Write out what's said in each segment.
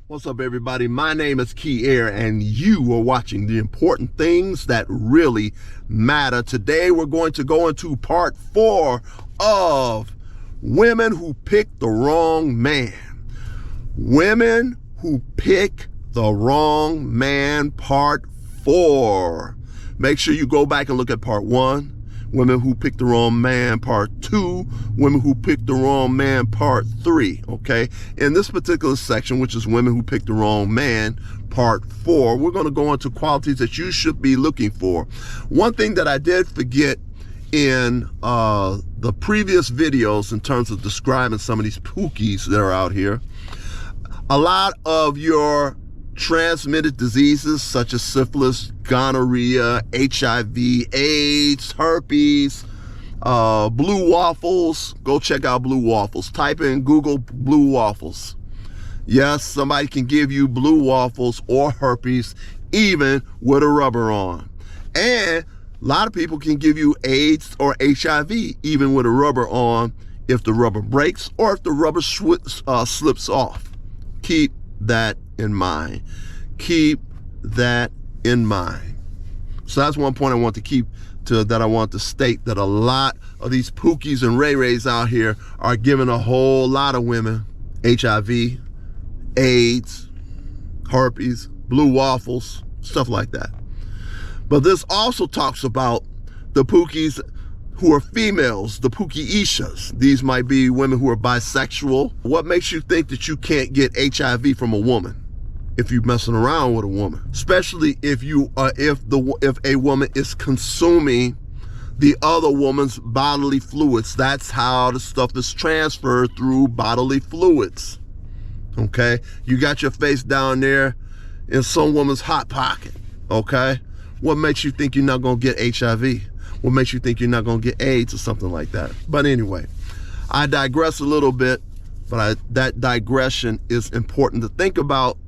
What's up, everybody? My name is Key Air, and you are watching the important things that really matter. Today, we're going to go into part 4 of Women Who Pick the Wrong Man. Women Who Pick the Wrong Man, part 4. Make sure you go back and look at part 1. Women Who Pick the Wrong Man, part 2. Women Who Pick the Wrong Man, part 3. Okay, in this particular section, which is Women Who Pick the Wrong Man, part 4, we're going to go into qualities that you should be looking for. One thing that I did forget in the previous videos in terms of describing some of these pookies that are out here, a lot of your transmitted diseases such as syphilis, gonorrhea, HIV, AIDS, herpes, blue waffles. Go check out blue waffles. Type in Google blue waffles. Yes, somebody can give you blue waffles or herpes even with a rubber on. And a lot of people can give you AIDS or HIV even with a rubber on if the rubber breaks or if the rubber slips off. Keep that in mind. Keep that in mind. So that's one point I want to state, that a lot of these pookies and ray-rays out here are giving a whole lot of women HIV, AIDS, herpes, blue waffles, stuff like that. But this also talks about the pookies who are females, the pookie ishas. These might be women who are bisexual. What makes you think that you can't get HIV from a woman if you're messing around with a woman? Especially if a woman is consuming the other woman's bodily fluids. That's how the stuff is transferred, through bodily fluids. Okay, you got your face down there in some woman's hot pocket. Okay, what makes you think you're not gonna get HIV? What makes you think you're not going to get AIDS or something like that? But anyway, I digress a little bit, but that digression is important to think about,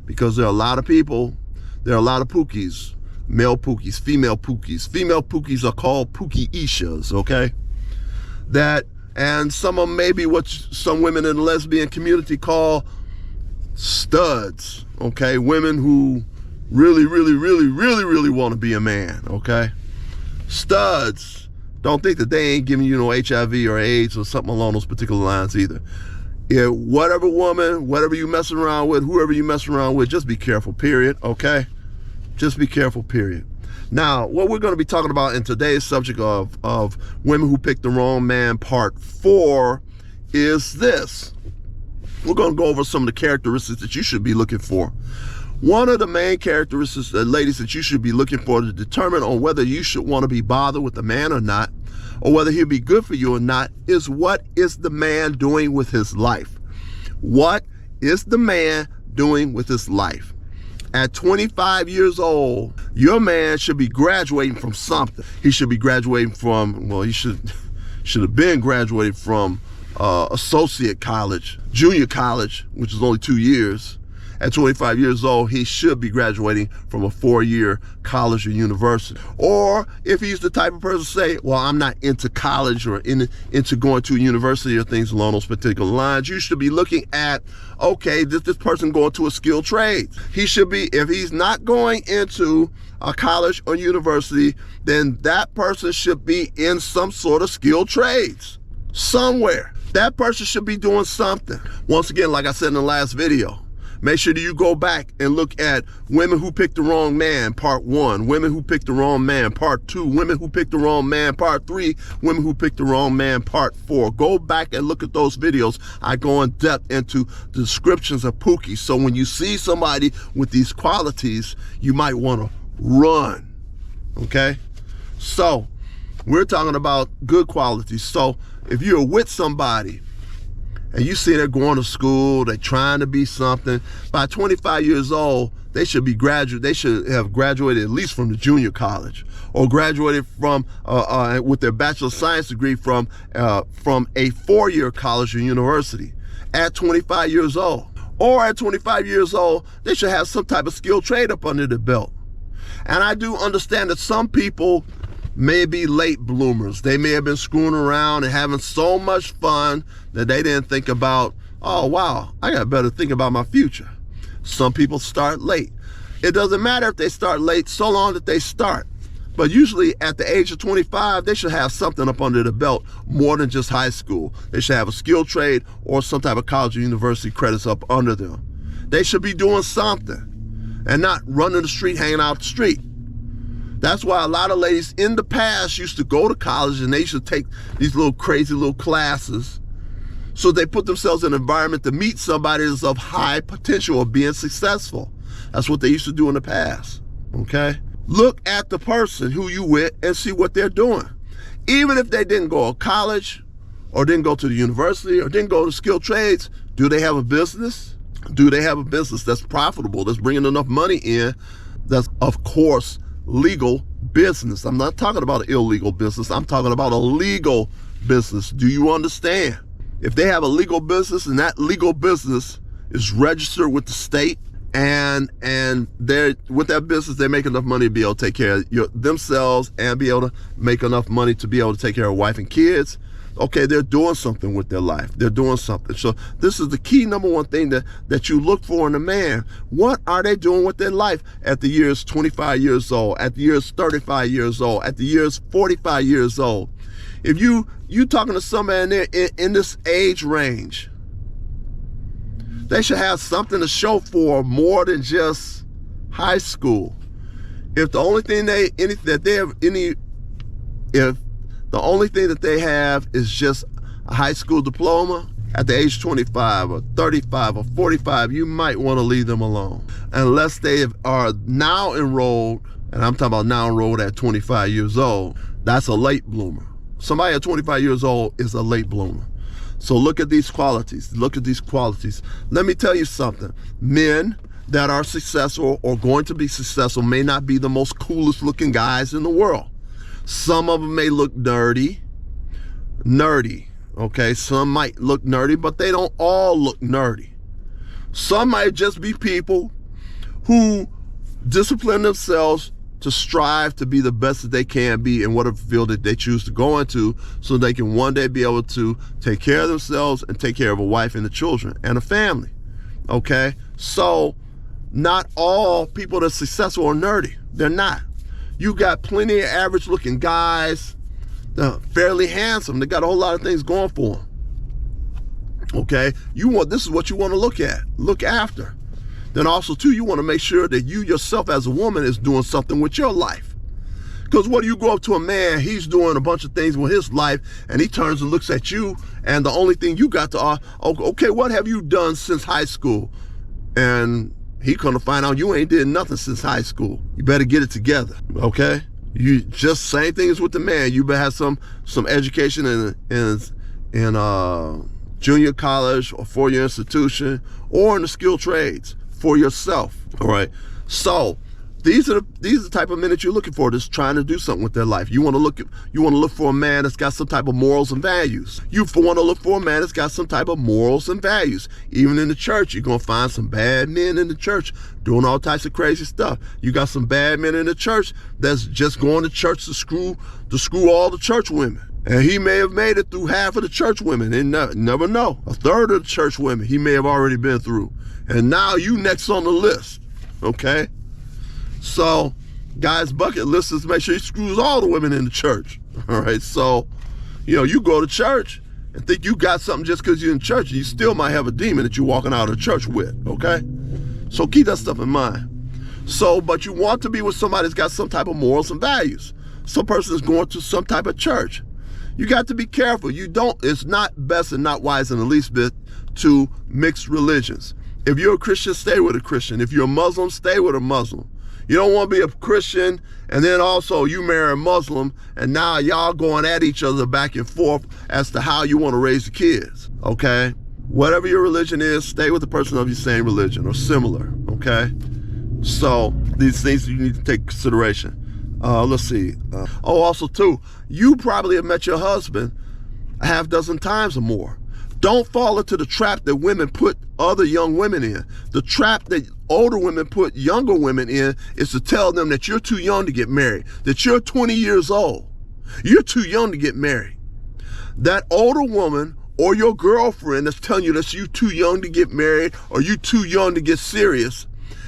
because there are a lot of people, there are a lot of pookies, male pookies, female pookies. Female pookies are called pookie ishas, okay? And some of them may be what some women in the lesbian community call studs, okay? Women who really want to be a man, okay? Studs. Don't think that they ain't giving you no HIV or AIDS or something along those particular lines either. Yeah, whatever woman, whatever you messing around with, whoever you messing around with, just be careful, period, okay? Just be careful, period. Now, what we're going to be talking about in today's subject of Women Who Pick the Wrong Man, part 4, is this. We're going to go over some of the characteristics that you should be looking for. One of the main characteristics, ladies, that you should be looking for to determine on whether you should want to be bothered with a man or not, or whether he'll be good for you or not, is what is the man doing with his life? What is the man doing with his life? At 25 years old, your man should be graduating from something. He should be graduating from, well, he should have been graduating from associate college, junior college, which is only 2 years. At 25 years old, he should be graduating from a 4-year college or university. Or if he's the type of person to say, well, I'm not into college or into going to a university or things along those particular lines, you should be looking at, okay, this person going to a skilled trade. He should be, if he's not going into a college or university, then that person should be in some sort of skilled trades somewhere. That person should be doing something. Once again, like I said in the last video, make sure that you go back and look at Women Who Pick the Wrong Man, part 1, Women Who Pick the Wrong Man, part 2, Women Who Pick the Wrong Man, part 3, Women Who Pick the Wrong Man, part 4. Go back and look at those videos. I go in depth into the descriptions of pookies. So when you see somebody with these qualities, you might want to run, okay? So we're talking about good qualities. So if you're with somebody and you see they're going to school, they're trying to be something, by 25 years old, they should have graduated at least from the junior college, or graduated from with their Bachelor of Science degree from a 4-year college or university at 25 years old. Or at 25 years old, they should have some type of skilled trade up under their belt. And I do understand that some people may be late bloomers. They may have been screwing around and having so much fun that they didn't think about, oh wow, I got better think about my future. Some people start late. It doesn't matter if they start late, so long that they start. But usually at the age of 25, they should have something up under the belt more than just high school. They should have a skill trade or some type of college or university credits up under them. They should be doing something and not running the street, hanging out the street. That's why a lot of ladies in the past used to go to college and they used to take these little crazy little classes. So they put themselves in an environment to meet somebody that's of high potential of being successful. That's what they used to do in the past, okay? Look at the person who you with and see what they're doing. Even if they didn't go to college or didn't go to the university or didn't go to skilled trades, do they have a business? Do they have a business that's profitable, that's bringing enough money in, that's, of course, legal business? I'm not talking about an illegal business. I'm talking about a legal business. Do you understand? If they have a legal business and that legal business is registered with the state, and they're with that business, they make enough money to be able to take care of themselves and be able to make enough money to be able to take care of wife and kids, okay, they're doing something with their life. They're doing something. So this is the key number one thing that you look for in a man. What are they doing with their life at the years 25 years old, at the years 35 years old, at the years 45 years old? If you talking to somebody in this age range, they should have something to show for more than just high school. If the only thing that they have is just a high school diploma, at the age 25 or 35 or 45, you might want to leave them alone. Unless they are now enrolled, and I'm talking about now enrolled at 25 years old, that's a late bloomer. Somebody at 25 years old is a late bloomer. So look at these qualities. Look at these qualities. Let me tell you something. Men that are successful or going to be successful may not be the most coolest looking guys in the world. Some of them may look nerdy, okay? Some might look nerdy, but they don't all look nerdy. Some might just be people who discipline themselves to strive to be the best that they can be in whatever field that they choose to go into, so they can one day be able to take care of themselves and take care of a wife and the children and a family, okay? So not all people that are successful are nerdy. They're not. You got plenty of average looking guys that are fairly handsome. They got a whole lot of things going for them, okay? This is what you want to look at, look after. Then also, too, you want to make sure that you yourself as a woman is doing something with your life. Because what do you go up to a man, he's doing a bunch of things with his life, and he turns and looks at you, and the only thing you got to, okay, what have you done since high school? And he gonna find out you ain't did nothing since high school. You better get it together, okay? You just same thing as with the man. You better have some education in junior college or 4-year institution or in the skilled trades for yourself, all right? So these are the type of men that you're looking for, that's trying to do something with their life. You want to look for a man that's got some type of morals and values. You want to look for a man that's got some type of morals and values. Even in the church, you're gonna find some bad men in the church doing all types of crazy stuff. You got some bad men in the church that's just going to church to screw all the church women. And he may have made it through half of the church women, and never know. A third of the church women he may have already been through. And now you next on the list, okay? So, guy's bucket list is make sure he screws all the women in the church, all right? So, you go to church and think you got something just because you're in church, you still might have a demon that you're walking out of church with, okay? So keep that stuff in mind. So, but you want to be with somebody that's got some type of morals and values. Some person is going to some type of church. You got to be careful. It's not best and not wise in the least bit to mix religions. If you're a Christian, stay with a Christian. If you're a Muslim, stay with a Muslim. You don't want to be a Christian and then also you marry a Muslim and now y'all going at each other back and forth as to how you want to raise the kids, okay? Whatever your religion is, stay with the person of your same religion or similar, okay? So these things you need to take consideration. Let's see. Also too, you probably have met your husband a half dozen times or more. Don't fall into the trap that women put other young women in. The trap that older women put younger women in is to tell them that you're too young to get married, that you're 20 years old. You're too young to get married. That older woman or your girlfriend that's telling you that you too young to get married or you too young to get serious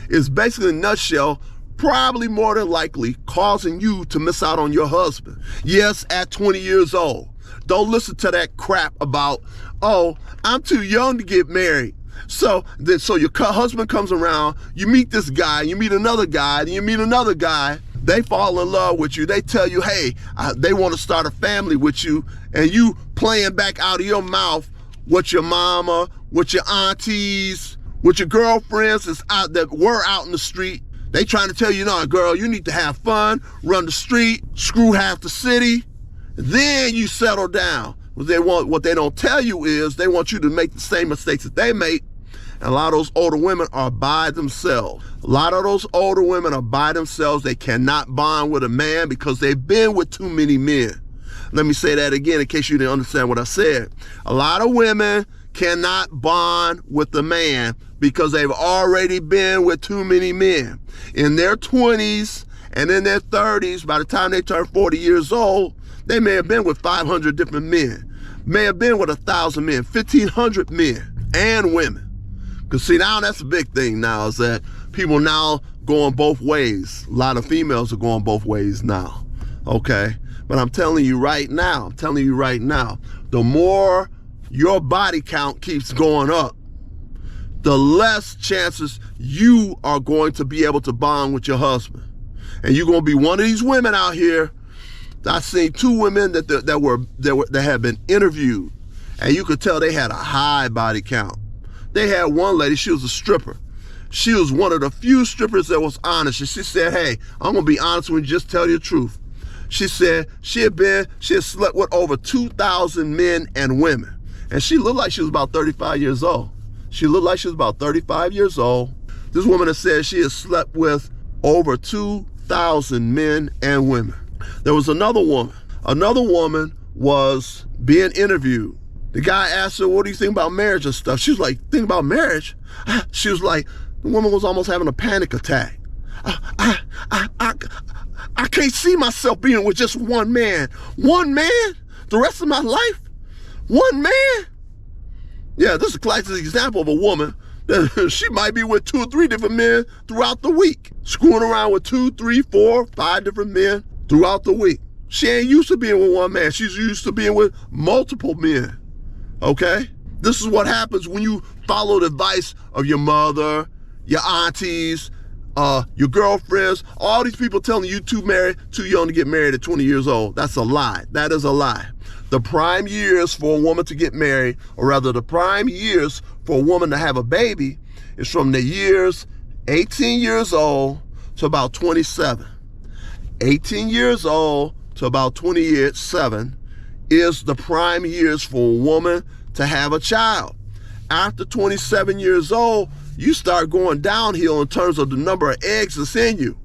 is basically, in a nutshell, probably more than likely causing you to miss out on your husband. Yes, at 20 years old. Don't listen to that crap about, oh, I'm too young to get married. So your husband comes around, you meet this guy, you meet another guy, and you meet another guy. They fall in love with you. They tell you, hey, they want to start a family with you, and you playing back out of your mouth what your mama, what your aunties, what your girlfriends that were out in the street. They trying to tell you, no, girl, you need to have fun, run the street, screw half the city, then you settle down. What they don't tell you is they want you to make the same mistakes that they make. And a lot of those older women are by themselves. A lot of those older women are by themselves. They cannot bond with a man because they've been with too many men. Let me say that again in case you didn't understand what I said. A lot of women cannot bond with a man because they've already been with too many men. In their 20s and in their 30s, by the time they turn 40 years old, they may have been with 500 different men, may have been with 1,000 men, 1,500 men and women. Because see, now that's a big thing now, is that people now going both ways. A lot of females are going both ways now, okay? But I'm telling you right now, the more your body count keeps going up, the less chances you are going to be able to bond with your husband. And you're going to be one of these women out here. I've seen two women that had been interviewed, and you could tell they had a high body count. They had one lady, she was a stripper. She was one of the few strippers that was honest. And she said, hey, I'm gonna be honest with you, just tell you the truth. She said she had slept with over 2,000 men and women. And she looked like she was about 35 years old. She looked like she was about 35 years old. This woman has said she has slept with over 2,000 men and women. There was another woman. Another woman was being interviewed. The guy asked her, what do you think about marriage and stuff? She was like, think about marriage? She was like, the woman was almost having a panic attack. I can't see myself being with just one man. One man? The rest of my life? One man? Yeah, this is a classic example of a woman that she might be with 2 or 3 different men throughout the week. Screwing around with 2, 3, 4, 5 different men throughout the week. She ain't used to being with one man. She's used to being with multiple men. Okay? This is what happens when you follow the advice of your mother, your aunties, your girlfriends, all these people telling you too young to get married at 20 years old. That's a lie. That is a lie. The prime years for a woman to get married, or rather the prime years for a woman to have a baby, is from the years 18 years old to about 27. 18 years old to about 27 is the prime years for a woman to have a child. After 27 years old, you start going downhill in terms of the number of eggs that's in you.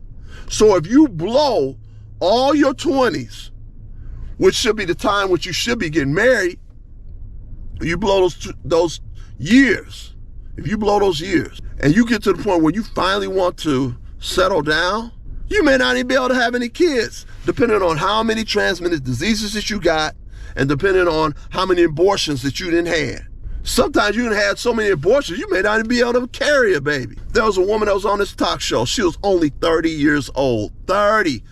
So if you blow all your 20s, which should be the time which you should be getting married, you blow those years, if you blow those years, and you get to the point where you finally want to settle down, you may not even be able to have any kids, depending on how many transmitted diseases that you got, and depending on how many abortions that you didn't have. Sometimes you done had so many abortions, you may not even be able to carry a baby. There was a woman that was on this talk show. She was only 30 years old. 30.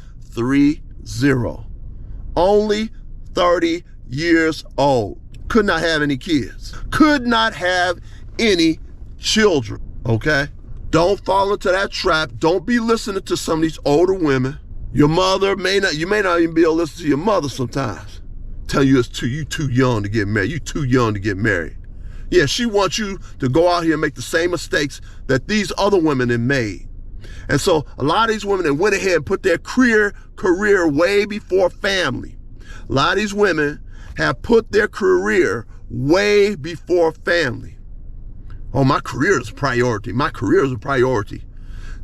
Only 30 years old. Could not have any kids. Could not have any children, okay? Don't fall into that trap. Don't be listening to some of these older women. Your mother you may not even be able to listen to your mother sometimes. Tell you you too young to get married. You too young to get married. Yeah, she wants you to go out here and make the same mistakes that these other women have made. And so a lot of these women that went ahead and put their career way before family. A lot of these women have put their career way before family. Oh, my career is a priority. My career is a priority.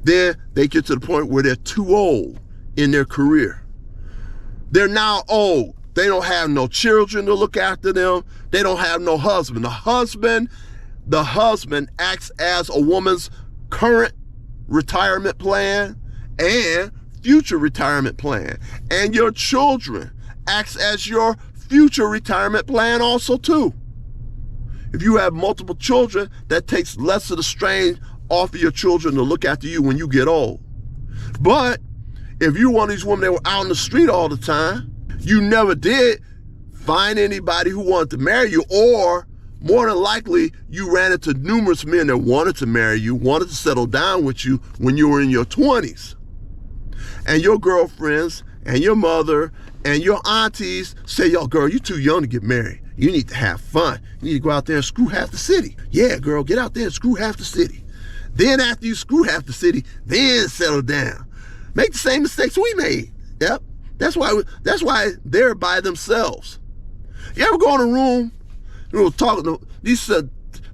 Then they get to the point where they're too old in their career. They're now old. They don't have no children to look after them. They don't have no husband. The husband acts as a woman's current retirement plan and future retirement plan. And your children acts as your future retirement plan also too. If you have multiple children, that takes less of the strain off of your children to look after you when you get old. But if you're one of these women that were out on the street all the time, you never did find anybody who wanted to marry you, or more than likely, you ran into numerous men that wanted to marry you, wanted to settle down with you when you were in your 20s. And your girlfriends and your mother and your aunties say, yo, girl, you're too young to get married. You need to have fun. You need to go out there and screw half the city. Yeah, girl, get out there and screw half the city. Then after you screw half the city, then settle down. Make the same mistakes we made. Yep. That's why they're by themselves. You ever go in a room, talking to these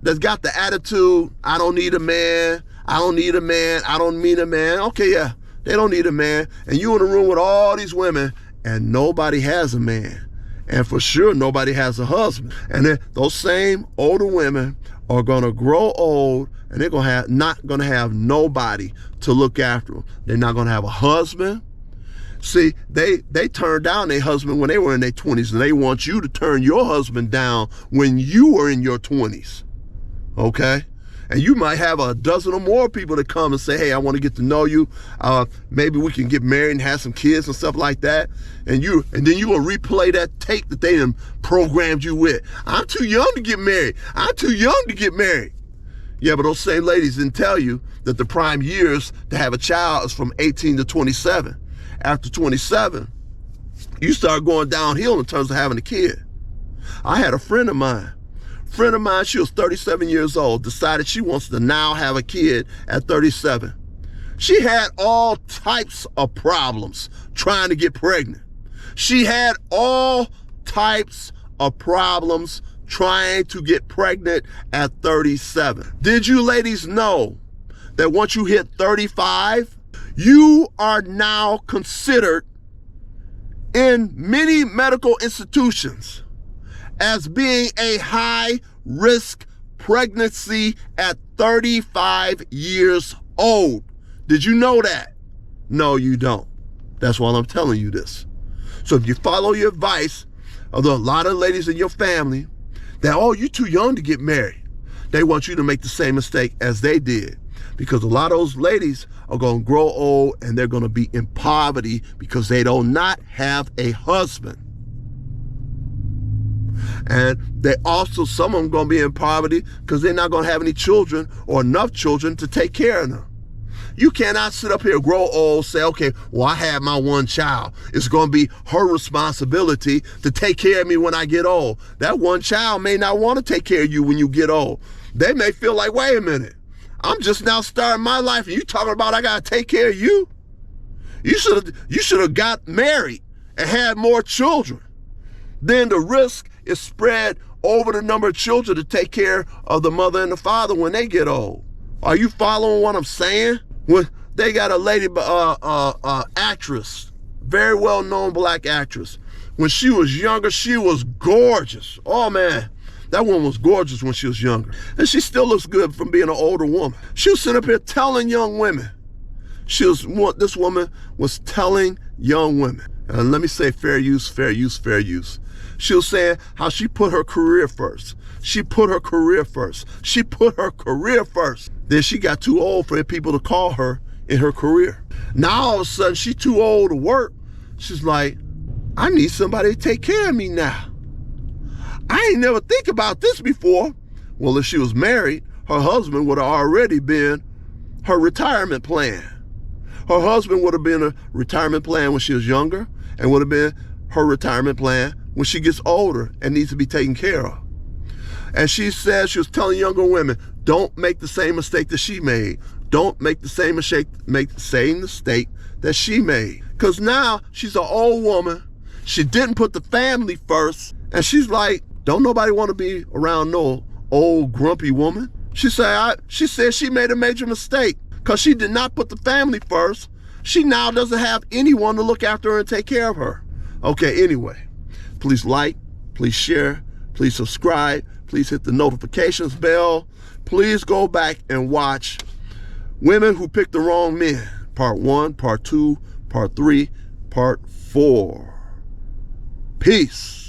that's got the attitude, I don't need a man, I don't need a man, I don't need a man. Okay, yeah, they don't need a man. And you in a room with all these women and nobody has a man. And for sure, nobody has a husband. And then those same older women are gonna grow old and they're not gonna have nobody to look after them. They're not gonna have a husband. See, they turned down their husband when they were in their 20s, and they want you to turn your husband down when you were in your 20s, okay? And you might have a dozen or more people that come and say, hey, I want to get to know you. Maybe we can get married and have some kids and stuff like that. And then you will replay that tape that they done programmed you with. I'm too young to get married. I'm too young to get married. Yeah, but those same ladies didn't tell you that the prime years to have a child is from 18 to 27. After 27, you start going downhill in terms of having a kid. I had a friend of mine, she was 37 years old, decided she wants to now have a kid at 37. She had all types of problems trying to get pregnant. She had all types of problems trying to get pregnant at 37. Did you ladies know that once you hit 35, you are now considered in many medical institutions as being a high-risk pregnancy at 35 years old? Did you know that? No, you don't. That's why I'm telling you this. So if you follow your advice of a lot of ladies in your family that, oh, you're too young to get married, they want you to make the same mistake as they did. Because a lot of those ladies are going to grow old and they're going to be in poverty because they do not have a husband. And some of them going to be in poverty because they're not going to have any children or enough children to take care of them. You cannot sit up here, grow old, say, okay, well, I have my one child. It's going to be her responsibility to take care of me when I get old. That one child may not want to take care of you when you get old. They may feel like, wait a minute, I'm just now starting my life and you talking about I gotta take care of you? You should have got married and had more children. Then the risk is spread over the number of children to take care of the mother and the father when they get old. Are you following what I'm saying? When they got a lady, actress, very well-known black actress. When she was younger, she was gorgeous. Oh man. That woman was gorgeous when she was younger. And she still looks good from being an older woman. She was sitting up here telling young women. This woman was telling young women. And let me say fair use, fair use, fair use. She was saying how she put her career first. She put her career first. She put her career first. Then she got too old for people to call her in her career. Now all of a sudden she's too old to work. She's like, I need somebody to take care of me now. I ain't never think about this before. Well, if she was married, her husband would have already been her retirement plan. Her husband would have been a retirement plan when she was younger and would have been her retirement plan when she gets older and needs to be taken care of. And she said, she was telling younger women, don't make the same mistake that she made. Don't make the same mistake that she made. Because now she's an old woman. She didn't put the family first. And she's like, don't nobody want to be around no old grumpy woman. She said she made a major mistake because she did not put the family first. She now doesn't have anyone to look after her and take care of her. Okay, anyway, please like, please share, please subscribe, please hit the notifications bell. Please go back and watch Women Who Picked the Wrong Men, Part 1, Part 2, Part 3, Part 4. Peace.